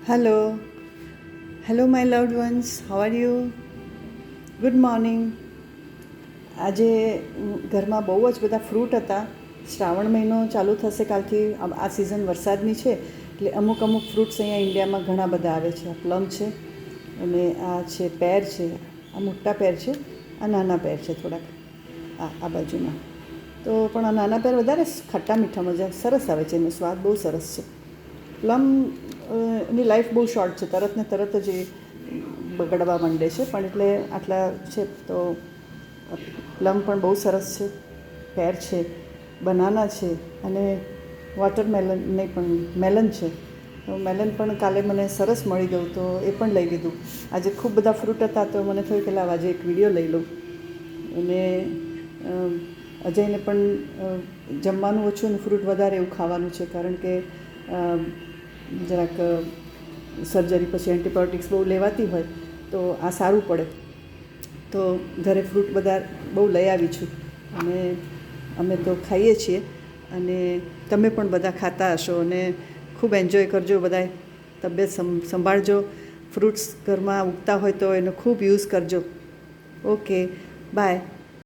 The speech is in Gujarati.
Hello hello my loved once, how are you? Good morning. આજે ઘરમાં બહુ જ બધા ફ્રૂટ હતા. શ્રાવણ મહિનો ચાલુ થશે કાલથી. આ સિઝન વરસાદની છે એટલે અમુક ફ્રૂટ્સ અહીંયા ઇન્ડિયામાં ઘણા બધા આવે છે. આ પ્લમ છે અને આ છે પેર છે. આ મોટા પેર છે, આ નાના પેર છે થોડાક આ બાજુના. તો પણ આ નાના પેર વધારે ખટ્ટા મીઠા મજા સરસ આવે છે, એનો સ્વાદ બહુ સરસ છે. પ્લમ એની લાઈફ બહુ શોર્ટ છે, તરત ને તરત જ એ બગડવા માંડે છે, પણ એટલે આટલા છે. તો પ્લમ પણ બહુ સરસ છે, પેર છે, બનાના છે અને વોટરમેલન નહીં પણ મેલન છે. તો મેલન પણ કાલે મને સરસ મળી ગયું તો એ પણ લઈ લીધું. આજે ખૂબ બધા ફ્રૂટ હતા તો મને થયું કે લાવ આજે એક વિડીયો લઈ લઉં. અને અજયને પણ જમવાનું ઓછું અને ફ્રૂટ વધારે એવું ખાવાનું છે, કારણ કે જરાક સર્જરી પછી એન્ટિબાયોટિક્સ બહુ લેવાતી હોય તો આ સારું પડે. તો ઘરે ફ્રૂટ બધા બહુ લઈ આવી છું અને અમે તો ખાઈએ છીએ. અને તમે પણ બધા ખાતા હશો અને ખૂબ એન્જોય કરજો. બધાય તબિયત સંભાળજો. ફ્રૂટ્સ ઘરમાં ઉગતા હોય તો એનો ખૂબ યુઝ કરજો. Okay, by.